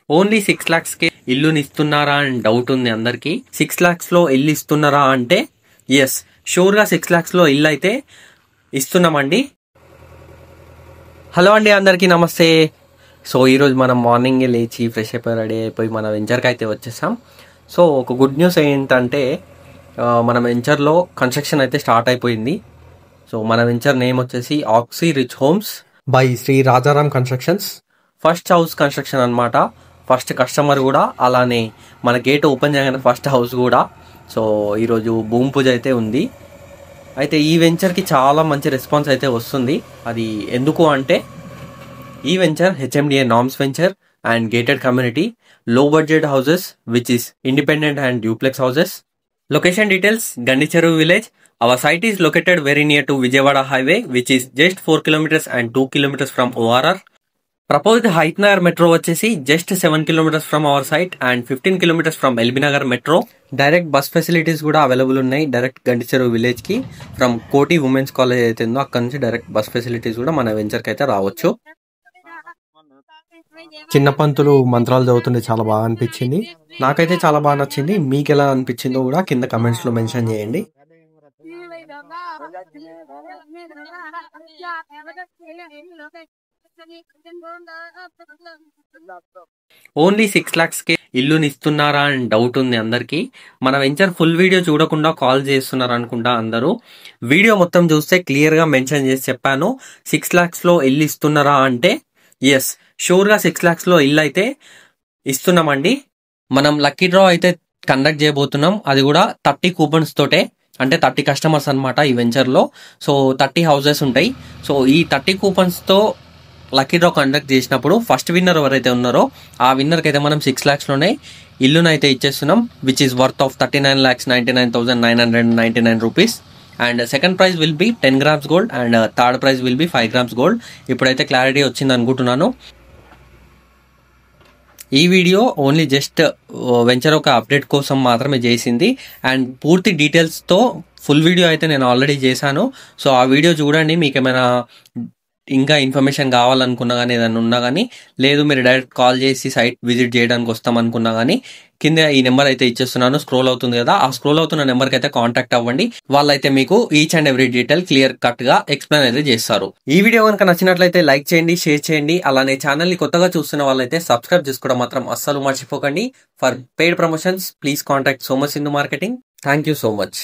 Only 6 lakhs కే ఇల్లుని ఇస్తున్నారా అని డౌట్ ఉంది అందరికి. 6 lakhs లో ఇల్లు ఇస్తున్నారా అంటే ఎస్, షూర్ గా 6 lakhs లో ఇల్లు అయితే ఇస్తున్నామండి. హలో అండి, అందరికీ నమస్తే. సో ఈరోజు మనం మార్నింగే లేచి ఫ్రెష్ అయిపోయి రెడీ అయిపోయి మన వెంచర్కి అయితే వచ్చేసాం. సో ఒక గుడ్ న్యూస్ ఏంటంటే మన వెంచర్లో కన్స్ట్రక్షన్ అయితే స్టార్ట్ అయిపోయింది. సో మన వెంచర్ నేమ్ వచ్చేసి Oxy Rich Homes by Sri Rajaram constructions. First house construction అనమాట, ఫస్ట్ కస్టమర్ కూడా, అలానే మన గేట్ ఓపెన్ చేయగానే ఫస్ట్ హౌస్ కూడా. సో ఈరోజు భూమి పూజ అయితే ఉంది. అయితే ఈ వెంచర్కి చాలా మంచి రెస్పాన్స్ అయితే వస్తుంది. అది ఎందుకు అంటే ఈ venture HMDA norms venture and gated community, low budget houses which is independent and duplex houses. Location details, Gandicheru village. Our site is located very near to Vijayawada highway which is just 4 kilometers and 2 kilometers from ORR. Proposed Hayat Nagar metro వచ్చేసి just 7 kilometers from our site and 15 kilometers from LB Nagar metro. Direct bus facilities కూడా available ఉన్నాయి direct గండిచెరు village కి. From కోటి women's college అయితే ఉందో అక్కడ నుంచి direct bus facilities కూడా మన వెంచర్ కి అయితే రావచ్చు. చిన్న పంతులు మంత్రాలు చదువుతుంటే చాలా బాగా అనిపించింది. నాకైతే చాలా బాగా నచ్చింది. మీకు ఎలా అనిపించిందో కూడా కింద కమెంట్స్ లో మెన్షన్ చేయండి. ఓన్లీ 6 lakhs కే ఇల్లుని ఇస్తున్నారా అని డౌట్ ఉంది అందరికి. మన వెంచర్ ఫుల్ వీడియో చూడకుండా కాల్ చేస్తున్నారు అనుకుంటా అందరూ. వీడియో మొత్తం చూస్తే క్లియర్ గా మెన్షన్ చేసి చెప్పాను. 6 lakhs లో ఇల్లు ఇస్తున్నారా అంటే ఎస్, షూర్ గా 6 lakhs లో ఇల్లు అయితే ఇస్తున్నామండి. మనం లక్కీ డ్రా అయితే కండక్ట్ చేయబోతున్నాం. అది కూడా 30 కూపన్స్ తోటే, అంటే 30 కస్టమర్స్ అనమాట ఈ వెంచర్లో. సో 30 హౌసెస్ ఉంటాయి. సో ఈ 30 కూపన్స్ తో లక్కీ డ్రా కండక్ట్ చేసినప్పుడు ఫస్ట్ విన్నర్ ఎవరైతే ఉన్నారో ఆ విన్నర్కి అయితే మనం 6 lakhs లోనే ఇల్లును అయితే ఇచ్చేస్తున్నాం, which is worth of 39,99,999 rupees. And second prize will be 10 grams gold and third prize will be 5 grams gold. ఇప్పుడైతే క్లారిటీ వచ్చింది అనుకుంటున్నాను. ఈ వీడియో ఓన్లీ జస్ట్ వెంచర్ ఒక అప్డేట్ కోసం మాత్రమే చేసింది. అండ్ పూర్తి డీటెయిల్స్తో ఫుల్ వీడియో అయితే నేను ఆల్రెడీ చేశాను. సో ఆ వీడియో చూడండి. మీకు ఏమైనా ఇంకా ఇన్ఫర్మేషన్ కావాలనుకున్నా కానీ ఏదైనా ఉన్నా కానీ, లేదు మీరు డైరెక్ట్ కాల్ చేసి సైట్ విజిట్ చేయడానికి వస్తాం అనుకున్నా కానీ కింద ఈ నెంబర్ అయితే ఇచ్చేస్తున్నాను, స్క్రోల్ అవుతుంది కదా, ఆ స్క్రోల్ అవుతున్న నెంబర్కి అయితే కాంటాక్ట్ అవ్వండి. వాళ్ళైతే మీకు each and every detail clear cut గా ఎక్స్ప్లెయిన్ అయితే చేస్తారు. ఈ వీడియో కనుక నచ్చినట్లయితే లైక్ చేయండి, షేర్ చేయండి. అలానే ఛానల్ ని కొత్తగా చూస్తున్న వాళ్ళైతే సబ్స్క్రైబ్ చేసుకోవడం మాత్రం అస్సలు మర్చిపోకండి. For paid promotions please contact Somasindhu marketing. Thank you so much.